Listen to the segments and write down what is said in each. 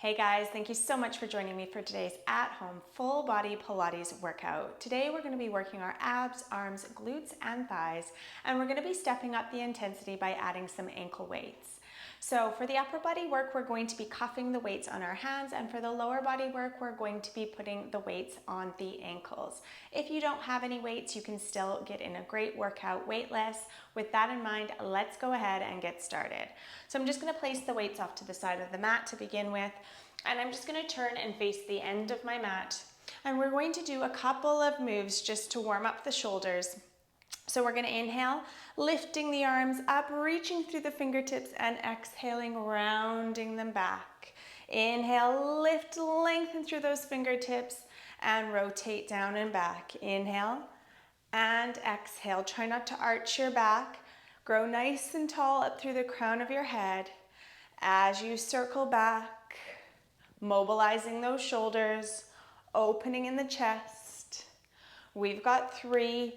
Hey guys, thank you so much for joining me for today's at-home full body Pilates workout. Today we're going to be working our abs, arms, glutes, and thighs, and we're going to be stepping up the intensity by adding some ankle weights. So for the upper body work, we're going to be cuffing the weights on our hands, and for the lower body work, we're going to be putting the weights on the ankles. If you don't have any weights, you can still get in a great workout weightless. With that in mind, let's go ahead and get started. So I'm just going to place the weights off to the side of the mat to begin with, and I'm just going to turn and face the end of my mat, and we're going to do a couple of moves just to warm up the shoulders. So we're going to inhale, lifting the arms up, reaching through the fingertips, and exhaling, rounding them back. Inhale, lift, lengthen through those fingertips, and rotate down and back. Inhale and exhale. Try not to arch your back. Grow nice and tall up through the crown of your head. As you circle back, mobilizing those shoulders, opening in the chest. We've got 3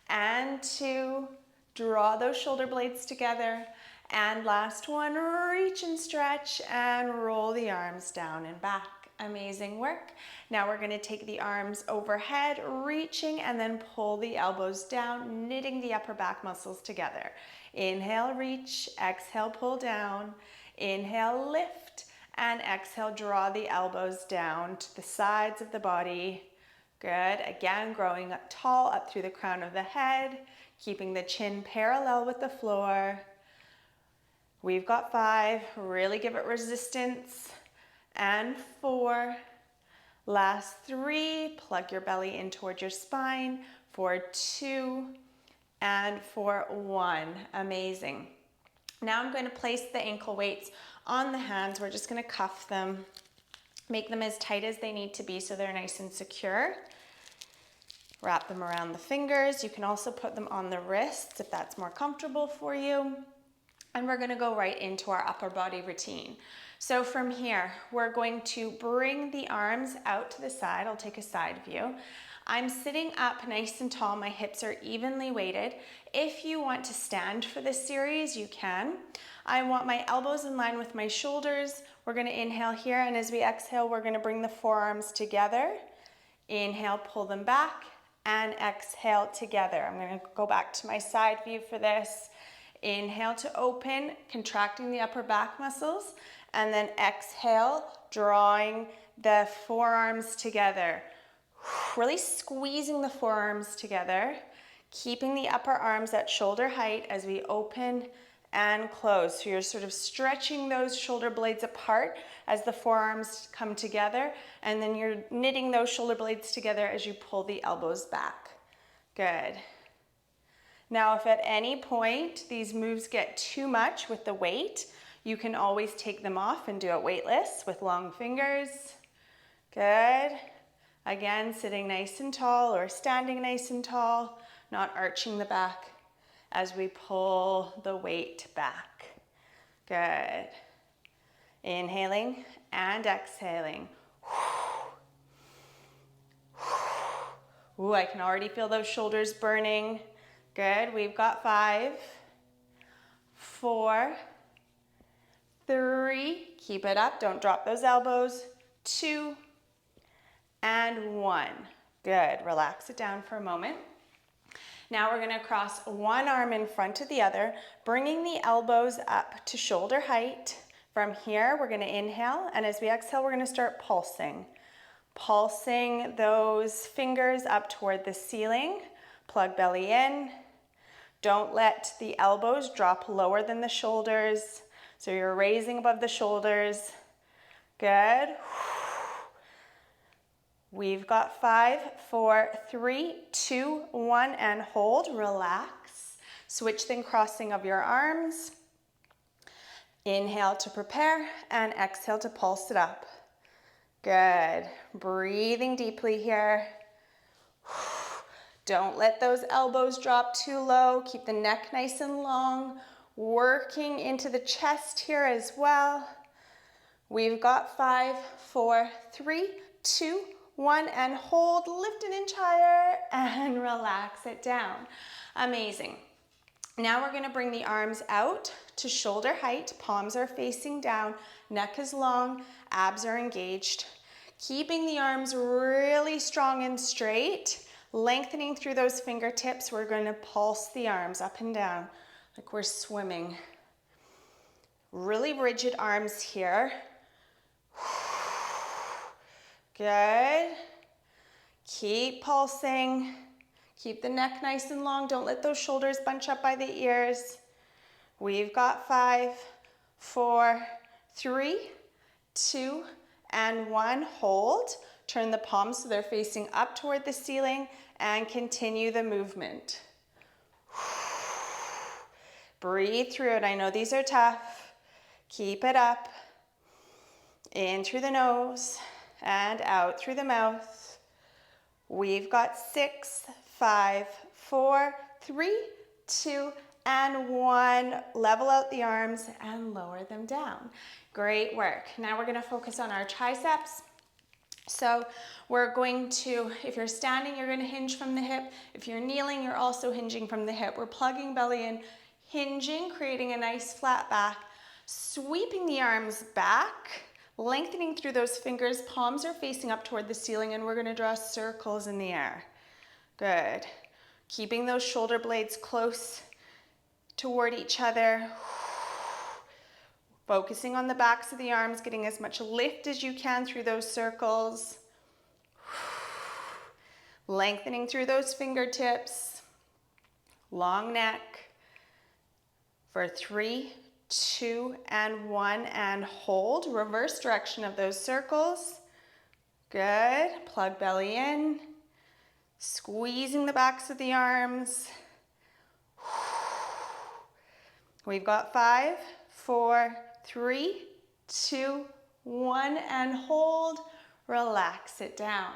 and 2. Draw those shoulder blades together. And last one, reach and stretch and roll the arms down and back. Amazing work. Now we're going to take the arms overhead, reaching, and then pull the elbows down, knitting the upper back muscles together. Inhale, reach, exhale, pull down. Inhale, lift, and exhale, draw the elbows down to the sides of the body. Good. Again, growing up tall up through the crown of the head, keeping the chin parallel with the floor. We've got 5. Really give it resistance. And 4. Last 3. Plug your belly in towards your spine. For 2. And for 1. Amazing. Now I'm going to place the ankle weights on the hands. We're just going to cuff them. Make them as tight as they need to be so they're nice and secure. Wrap them around the fingers. You can also put them on the wrists if that's more comfortable for you. And we're going to go right into our upper body routine. So from here, we're going to bring the arms out to the side. I'll take a side view. I'm sitting up nice and tall. My hips are evenly weighted. If you want to stand for this series, you can. I want my elbows in line with my shoulders. We're going to inhale here, and as we exhale, we're going to bring the forearms together. Inhale, pull them back, and exhale together. I'm going to go back to my side view for this. Inhale to open, contracting the upper back muscles, and then exhale, drawing the forearms together. Really squeezing the forearms together, keeping the upper arms at shoulder height as we open and close. So you're sort of stretching those shoulder blades apart as the forearms come together, and then you're knitting those shoulder blades together as you pull the elbows back. Good. Now, if at any point these moves get too much with the weight, you can always take them off and do it weightless with long fingers. Good. Again, sitting nice and tall or standing nice and tall, not arching the back as we pull the weight back. Good. Inhaling and exhaling. Ooh, I can already feel those shoulders burning. Good. We've got 5, 4, 3. Keep it up. Don't drop those elbows. 2. And 1. Good. Relax it down for a moment. Now we're going to cross one arm in front of the other, bringing the elbows up to shoulder height. From here, we're going to inhale, and as we exhale, we're going to start pulsing. Pulsing those fingers up toward the ceiling. Plug belly in. Don't let the elbows drop lower than the shoulders. So you're raising above the shoulders. Good. We've got 5, 4, 3, 2, 1, and hold. Relax. Switch then crossing of your arms. Inhale to prepare and exhale to pulse it up. Good. Breathing deeply here. Don't let those elbows drop too low. Keep the neck nice and long. Working into the chest here as well. We've got 5, 4, 3, 2, 1, and hold. Lift an inch higher and relax it down. Amazing. Now we're gonna bring the arms out to shoulder height, palms are facing down, neck is long, abs are engaged. Keeping the arms really strong and straight, lengthening through those fingertips, we're gonna pulse the arms up and down like we're swimming. Really rigid arms here. Good. Keep pulsing. Keep the neck nice and long. Don't let those shoulders bunch up by the ears. We've got 5, 4, 3, 2, and 1. Hold. Turn the palms so they're facing up toward the ceiling and continue the movement. Breathe through it. I know these are tough. Keep it up. In through the nose and out through the mouth. We've got 6, 5, 4, 3, 2, and 1. Level out the arms and lower them down. Great work. Now we're going to focus on our triceps. So we're going to, if you're standing, you're going to hinge from the hip. If you're kneeling, you're also hinging from the hip. We're plugging belly in, hinging, creating a nice flat back, sweeping the arms back, lengthening through those fingers. Palms are facing up toward the ceiling, and we're going to draw circles in the air. Good. Keeping those shoulder blades close toward each other. Focusing on the backs of the arms, getting as much lift as you can through those circles. Lengthening through those fingertips. Long neck. For 3, 2, and 1, and hold. Reverse direction of those circles. Good. Plug belly in. Squeezing the backs of the arms. We've got 5, 4, 3, 2, 1, and hold. Relax it down.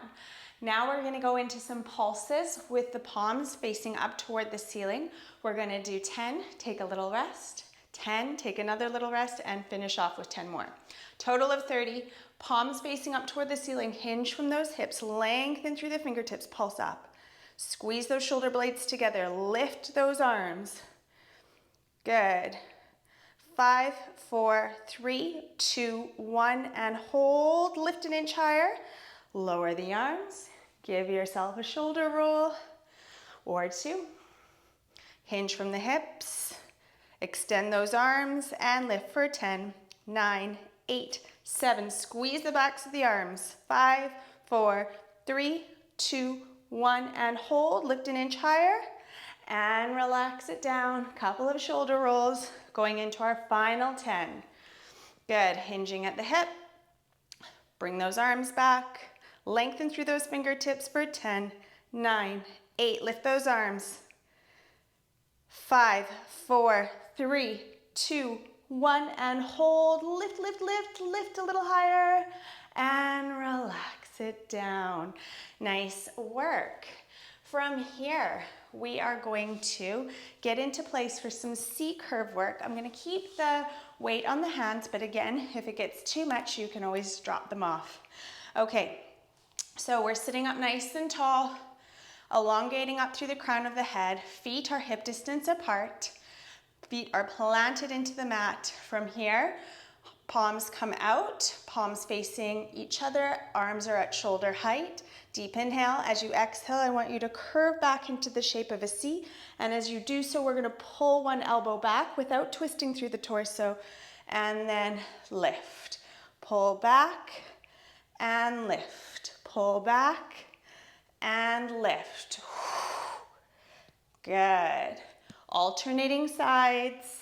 Now we're going to go into some pulses with the palms facing up toward the ceiling. We're going to do 10, take a little rest, 10, take another little rest, and finish off with 10 more. Total of 30, palms facing up toward the ceiling, hinge from those hips, lengthen through the fingertips, pulse up. Squeeze those shoulder blades together, lift those arms. Good. 5, 4, 3, 2, 1, and hold. Lift an inch higher. Lower the arms. Give yourself a shoulder roll or 2. Hinge from the hips. Extend those arms and lift for 10, 9, 8, 7. Squeeze the backs of the arms. 5, 4, 3, 2, 1, and hold. Lift an inch higher and relax it down. Couple of shoulder rolls going into our final 10. Good. Hinging at the hip. Bring those arms back. Lengthen through those fingertips for 10, 9, 8. Lift those arms. 5, 4, 3, 2, 1, and hold. Lift, lift, lift, lift a little higher and relax it down. Nice work. From here, we are going to get into place for some C-curve work. I'm going to keep the weight on the hands, but again, if it gets too much, you can always drop them off. Okay, so we're sitting up nice and tall, elongating up through the crown of the head. Feet are hip distance apart. Feet are planted into the mat. From here, palms come out, palms facing each other, arms are at shoulder height. Deep inhale. As you exhale, I want you to curve back into the shape of a C. And as you do so, we're going to pull one elbow back without twisting through the torso. And then lift. Pull back and lift. Pull back and lift. Good. Alternating sides.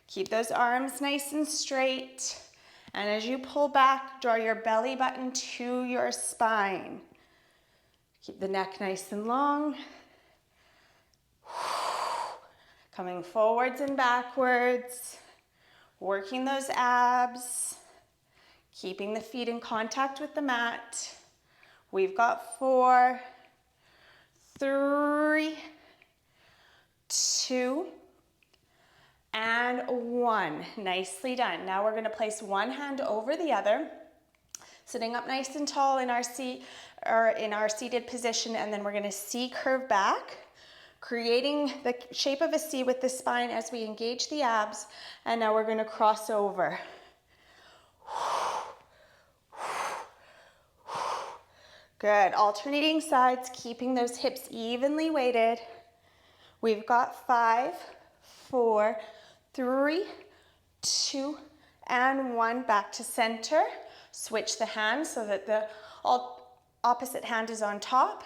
Keep those arms nice and straight. And as you pull back, draw your belly button to your spine. Keep the neck nice and long. Coming forwards and backwards. Working those abs. Keeping the feet in contact with the mat. We've got 4, 3, 2, and 1. Nicely done. Now we're going to place one hand over the other, sitting up nice and tall in our seated position, and then we're going to C-curve back, creating the shape of a C with the spine as we engage the abs. And now we're going to cross over. Good. Alternating sides, keeping those hips evenly weighted. We've got 5, 4, 3, 2, and 1. Back to center. Switch the hands so that the opposite hand is on top.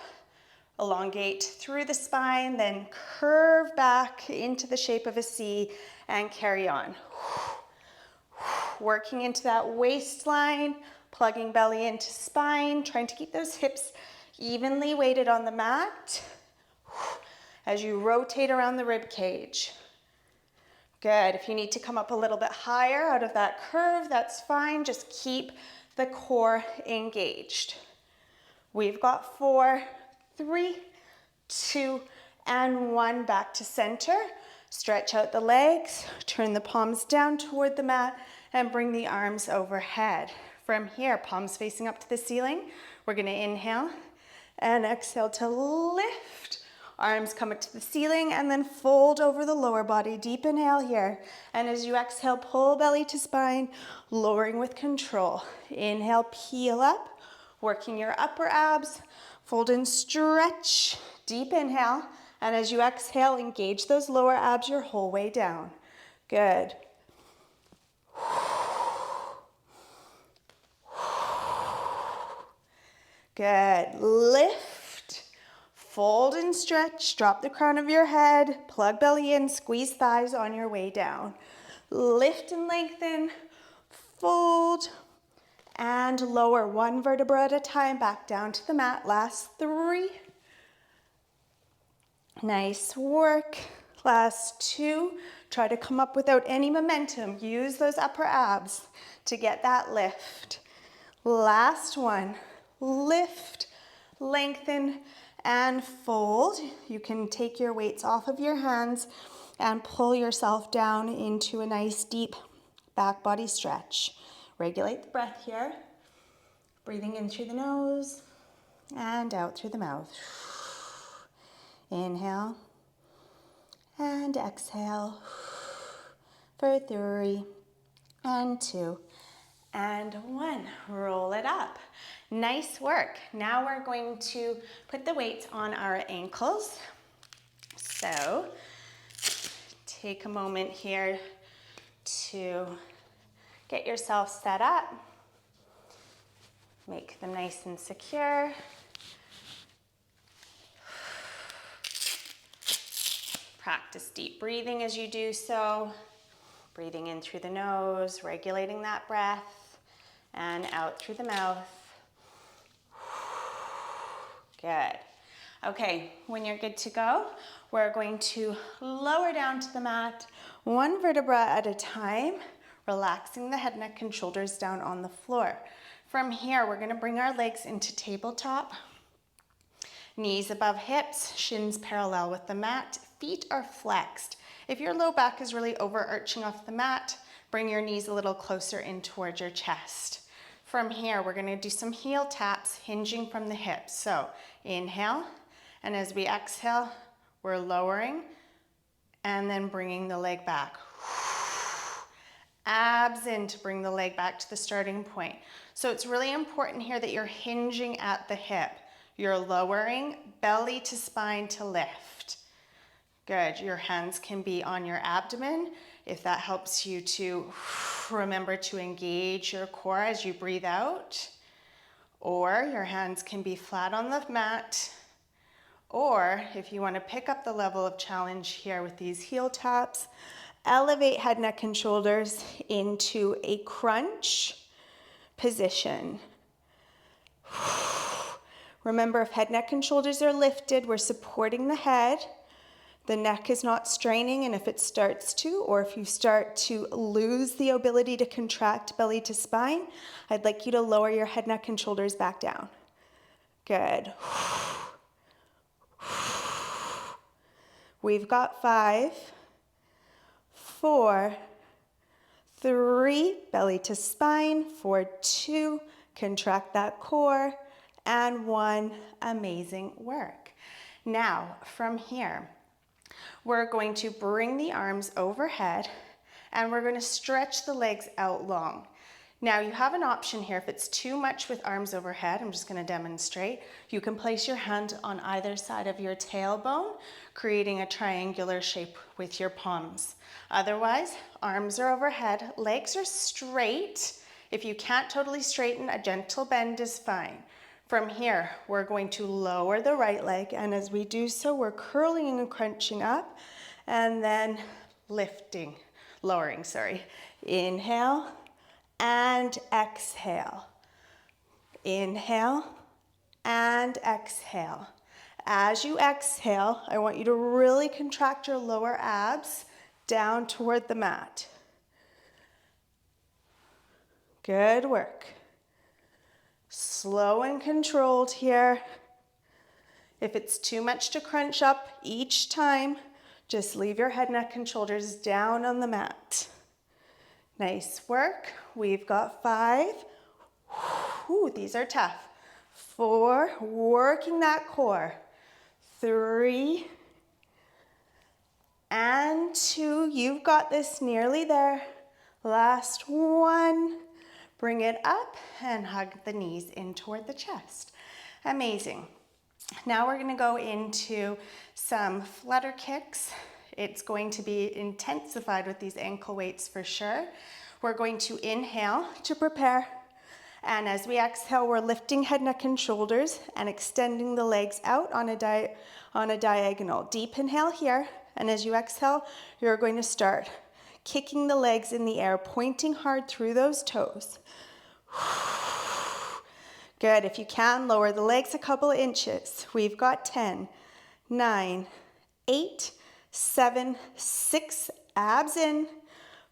Elongate through the spine, then curve back into the shape of a C and carry on. Working into that waistline, plugging belly into spine, trying to keep those hips evenly weighted on the mat as you rotate around the rib cage. Good. If you need to come up a little bit higher out of that curve, that's fine. Just keep the core engaged. We've got 4, 3, 2, and 1. Back to center. Stretch out the legs, turn the palms down toward the mat, and bring the arms overhead. From here, palms facing up to the ceiling. We're going to inhale and exhale to lift. Arms come up to the ceiling and then fold over the lower body. Deep inhale here. And as you exhale, pull belly to spine, lowering with control. Inhale, peel up, working your upper abs. Fold and stretch. Deep inhale. And as you exhale, engage those lower abs your whole way down. Good. Good. Lift, fold and stretch. Drop the crown of your head. Plug belly in. Squeeze thighs on your way down. Lift and lengthen. Fold and lower. 1 vertebra at a time. Back down to the mat. Last 3. Nice work. Last 2. Try to come up without any momentum. Use those upper abs to get that lift. Last 1. Lift, lengthen, and fold. You can take your weights off of your hands and pull yourself down into a nice deep back body stretch. Regulate the breath here. Breathing in through the nose and out through the mouth. Inhale and exhale for 3 and 2 and 1. Roll it up. Nice work. Now we're going to put the weights on our ankles. So take a moment here to get yourself set up. Make them nice and secure. Practice deep breathing as you do so. Breathing in through the nose, regulating that breath, and out through the mouth. Good. Okay, when you're good to go, we're going to lower down to the mat, 1 vertebra at a time, relaxing the head, neck, and shoulders down on the floor. From here, we're going to bring our legs into tabletop. Knees above hips, shins parallel with the mat, feet are flexed. If your low back is really overarching off the mat, bring your knees a little closer in towards your chest. From here, we're going to do some heel taps, hinging from the hips. So inhale, and as we exhale, we're lowering and then bringing the leg back. Abs in to bring the leg back to the starting point. So it's really important here that you're hinging at the hip. You're lowering, belly to spine to lift. Good. Your hands can be on your abdomen if that helps you to remember to engage your core as you breathe out. Or your hands can be flat on the mat. Or if you want to pick up the level of challenge here with these heel taps, elevate head, neck, and shoulders into a crunch position. Remember, if head, neck, and shoulders are lifted, we're supporting the head. The neck is not straining, and if it starts to, or if you start to lose the ability to contract belly to spine, I'd like you to lower your head, neck, and shoulders back down. Good. We've got 5, 4, 3, belly to spine, 4, 2, contract that core, and 1, amazing work. Now, from here, We're going to bring the arms overhead and we're going to stretch the legs out long. Now you have an option here. If it's too much with arms overhead, I'm just going to demonstrate. You can place your hand on either side of your tailbone, creating a triangular shape with your palms. Otherwise, arms are overhead, legs are straight. If you can't totally straighten, a gentle bend is fine. From here, we're going to lower the right leg, and as we do so, we're curling and crunching up, and then lowering, sorry. Inhale and exhale. Inhale and exhale. As you exhale, I want you to really contract your lower abs down toward the mat. Good work. Slow and controlled here. If it's too much to crunch up each time, just leave your head, neck, and shoulders down on the mat. Nice work. We've got 5. Ooh, these are tough. 4, working that core. 3, and 2. You've got this, nearly there. Last 1. Bring it up and hug the knees in toward the chest. Amazing. Now we're going to go into some flutter kicks. It's going to be intensified with these ankle weights for sure. We're going to inhale to prepare. And as we exhale, we're lifting head, neck, and shoulders and extending the legs out on a diagonal. Deep inhale here. And as you exhale, you're going to start kicking the legs in the air, pointing hard through those toes. Good. If you can, lower the legs a couple of inches. We've got 10, 9, 8, 7, 6, abs in,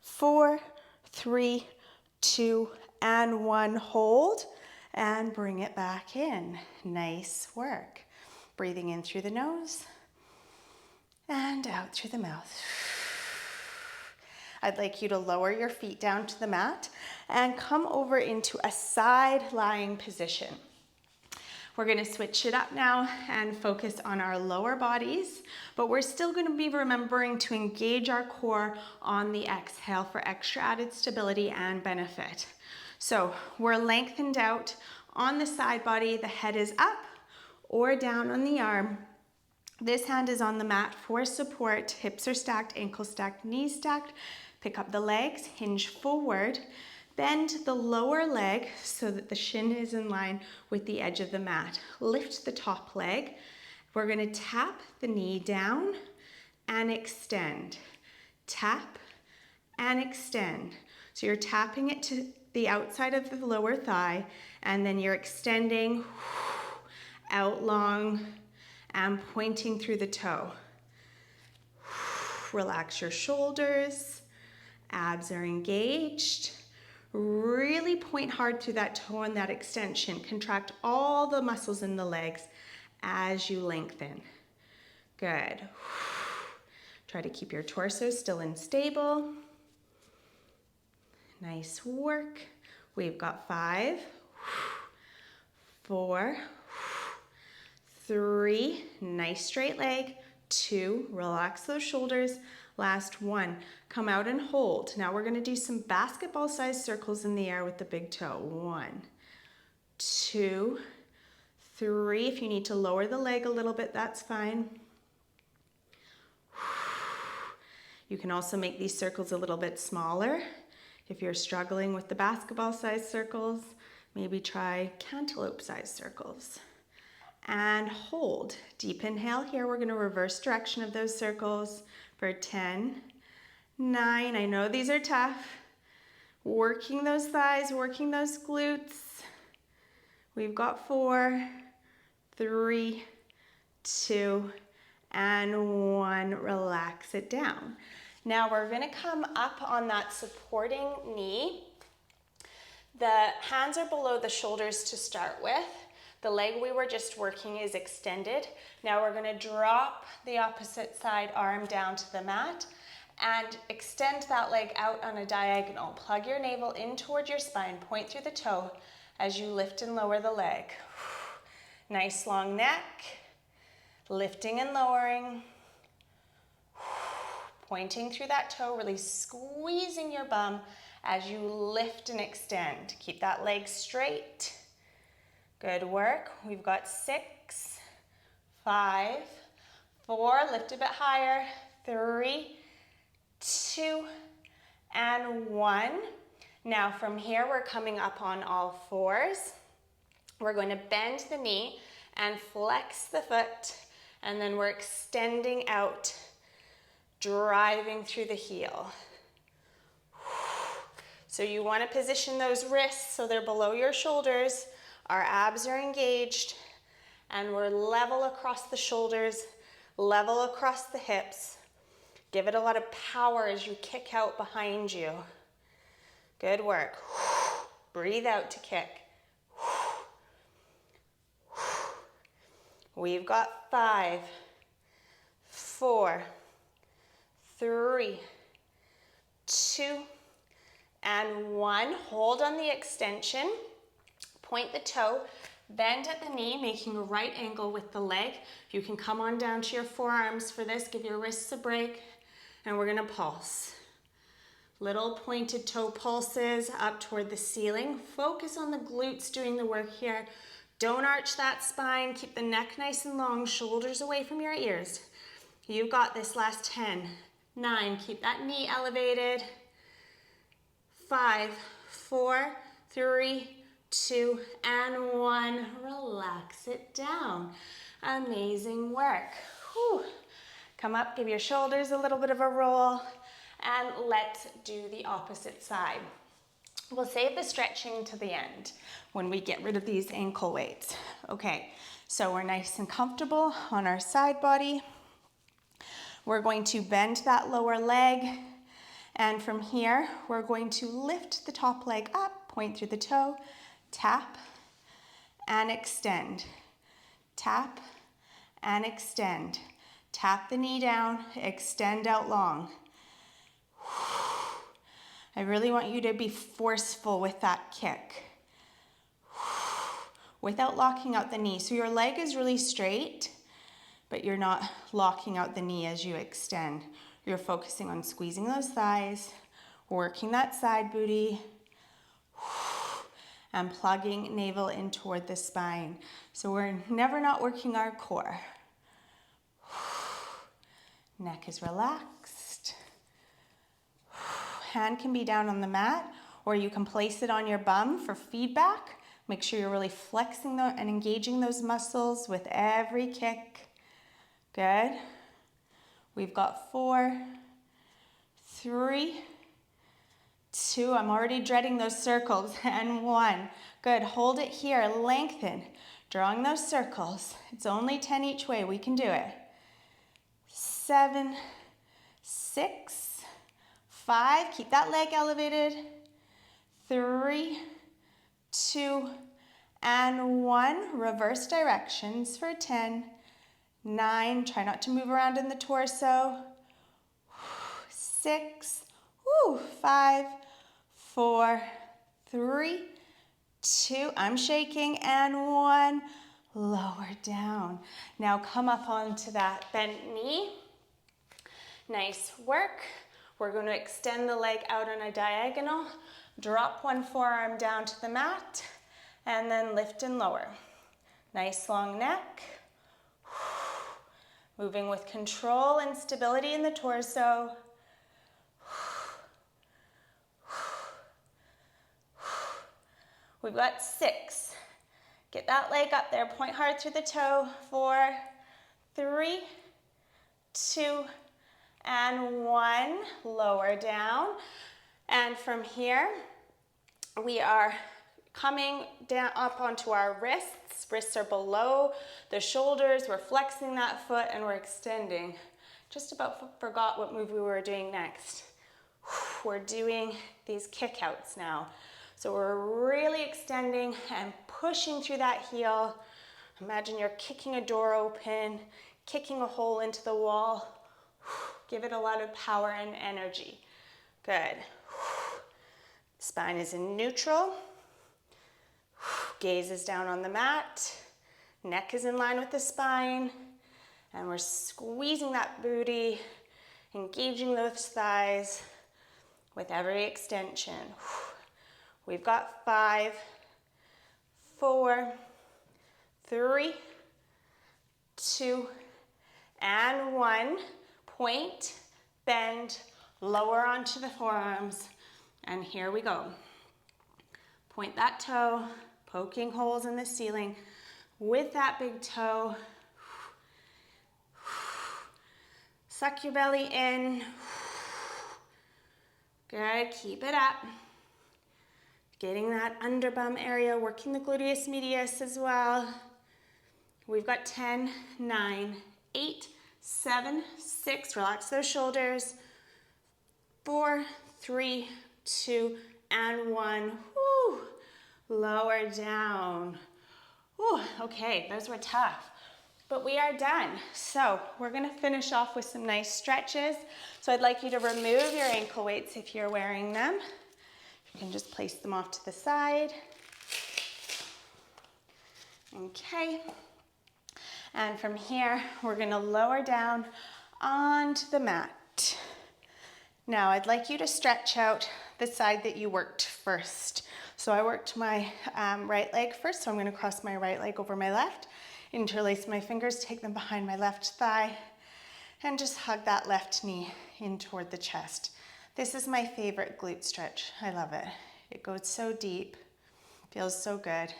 4, 3, 2, and 1. Hold and bring it back in. Nice work. Breathing in through the nose and out through the mouth. I'd like you to lower your feet down to the mat and come over into a side lying position. We're going to switch it up now and focus on our lower bodies, but we're still going to be remembering to engage our core on the exhale for extra added stability and benefit. So we're lengthened out on the side body, the head is up or down on the arm. This hand is on the mat for support, hips are stacked, ankles stacked, knees stacked. Pick up the legs, hinge forward, bend the lower leg so that the shin is in line with the edge of the mat. Lift the top leg. We're going to tap the knee down and extend. Tap and extend. So you're tapping it to the outside of the lower thigh, and then you're extending out long and pointing through the toe. Relax your shoulders. Abs are engaged. Really point hard through that toe and that extension. Contract all the muscles in the legs as you lengthen. Good. Try to keep your torso still and stable. Nice work. We've got 5, 4, 3, nice straight leg. 2, relax those shoulders. Last 1, come out and hold. Now we're going to do some basketball-sized circles in the air with the big toe. 1, 2, 3. If you need to lower the leg a little bit, that's fine. You can also make these circles a little bit smaller. If you're struggling with the basketball-sized circles, maybe try cantaloupe-sized circles. And hold. Deep inhale here. We're going to reverse direction of those circles for 10, 9. I know these are tough. Working those thighs, working those glutes. We've got 4, 3, 2, and 1. Relax it down. Now we're going to come up on that supporting knee. The hands are below the shoulders to start with. The leg we were just working is extended. Now we're going to drop the opposite side arm down to the mat and extend that leg out on a diagonal. Plug your navel in toward your spine, point through the toe as you lift and lower the leg. Nice long neck, lifting and lowering. Pointing through that toe, really squeezing your bum as you lift and extend. Keep that leg straight. Good work. We've got 6, 5, 4, lift a bit higher, 3, 2, and 1. Now from here, we're coming up on all fours. We're going to bend the knee and flex the foot, and then we're extending out, driving through the heel. So you want to position those wrists so they're below your shoulders. Our abs are engaged, and we're level across the shoulders, level across the hips. Give it a lot of power as you kick out behind you. Good work. Breathe out to kick. We've got 5, 4, 3, 2, and 1. Hold on the extension. Point the toe, bend at the knee, making a right angle with the leg. You can come on down to your forearms for this. Give your wrists a break, and we're gonna pulse. Little pointed toe pulses up toward the ceiling. Focus on the glutes doing the work here. Don't arch that spine. Keep the neck nice and long, shoulders away from your ears. You've got this. Last 10, 9, keep that knee elevated. 5, 4, 3, 2, and 1. Relax it down. Amazing work. Whew. Come up, give your shoulders a little bit of a roll, and let's do the opposite side. We'll save the stretching to the end when we get rid of these ankle weights. Okay, so we're nice and comfortable on our side body. We're going to bend that lower leg, and from here, we're going to lift the top leg up, point through the toe, tap, and extend. Tap, and extend. Tap the knee down, extend out long. I really want you to be forceful with that kick without locking out the knee. So your leg is really straight, but you're not locking out the knee as you extend. You're focusing on squeezing those thighs, working that side booty, and plugging navel in toward the spine. So we're never not working our core. Neck is relaxed. Hand can be down on the mat, or you can place it on your bum for feedback. Make sure you're really flexing and engaging those muscles with every kick. Good. We've got 4, 3, 2, I'm already dreading those circles, and 1. Good, hold it here, lengthen, drawing those circles. It's only 10 each way, we can do it. 7, 6, 5, keep that leg elevated. 3, 2, and 1. Reverse directions for 10, 9, try not to move around in the torso. 6, 5, 4, 3, 2, I'm shaking, and 1. Lower down. Now come up onto that bent knee. Nice work. We're going to extend the leg out on a diagonal, drop one forearm down to the mat, and then lift and lower. Nice long neck. Moving with control and stability in the torso. We've got 6. Get that leg up there, point hard through the toe. 4, 3, 2, and 1. Lower down. And from here, we are coming down up onto our wrists. Wrists are below the shoulders. We're flexing that foot and we're extending. Just about forgot what move we were doing next. We're doing these kickouts now. So we're really extending and pushing through that heel. Imagine you're kicking a door open, kicking a hole into the wall. Give it a lot of power and energy. Good. Spine is in neutral. Gaze is down on the mat. Neck is in line with the spine. And we're squeezing that booty, engaging those thighs with every extension. We've got 5, 4, 3, 2, and 1. Point, bend, lower onto the forearms, and here we go. Point that toe, poking holes in the ceiling with that big toe. Suck your belly in. Good, keep it up. Getting that under bum area, working the gluteus medius as well. We've got 10, 9, 8, 7, 6, relax those shoulders. 4, 3, 2, and 1. Woo. Lower down. Woo. Okay, those were tough, but we are done. So we're gonna finish off with some nice stretches. So I'd like you to remove your ankle weights if you're wearing them. You can just place them off to the side. Okay. And from here, we're gonna lower down onto the mat. Now, I'd like you to stretch out the side that you worked first. So I worked my right leg first, so I'm gonna cross my right leg over my left, interlace my fingers, take them behind my left thigh, and just hug that left knee in toward the chest. This is my favorite glute stretch. I love it. It goes so deep, feels so good.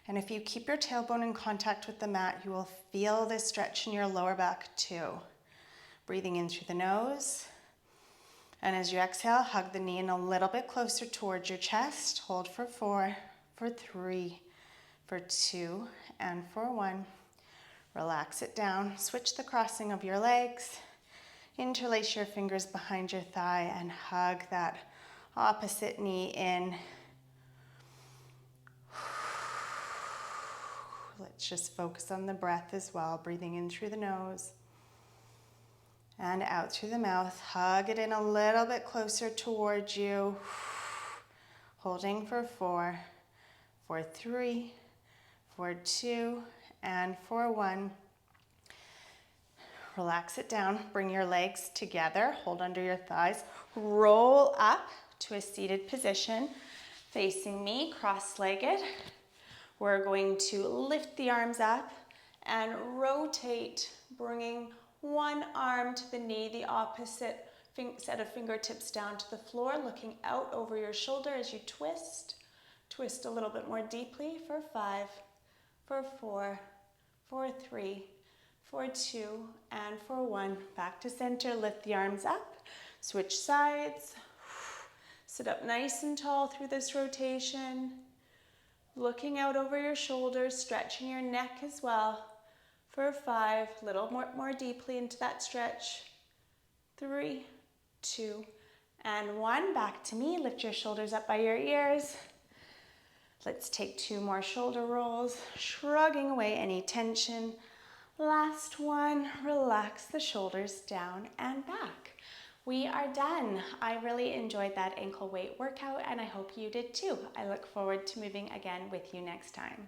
And if you keep your tailbone in contact with the mat, you will feel this stretch in your lower back too. Breathing in through the nose. And as you exhale, hug the knee in a little bit closer towards your chest. Hold for 4, for 3, for 2, and for 1. Relax it down. Switch the crossing of your legs. Interlace your fingers behind your thigh and hug that opposite knee in. Let's just focus on the breath as well. Breathing in through the nose and out through the mouth. Hug it in a little bit closer towards you. Holding for 4, for 3, for 2, and for 1. Relax it down. Bring your legs together. Hold under your thighs. Roll up to a seated position. Facing me, cross-legged. We're going to lift the arms up and rotate, bringing one arm to the knee, the opposite set of fingertips down to the floor, looking out over your shoulder as you twist. Twist a little bit more deeply for 5, for 4, for 3, for 2, and for 1. Back to center, lift the arms up, switch sides. Sit up nice and tall through this rotation. Looking out over your shoulders, stretching your neck as well. For 5, a little more deeply into that stretch. 3, 2, and 1. Back to me. Lift your shoulders up by your ears. Let's take 2 more shoulder rolls, shrugging away any tension. Last one, relax the shoulders down and back. We are done. I really enjoyed that ankle weight workout and I hope you did too. I look forward to moving again with you next time.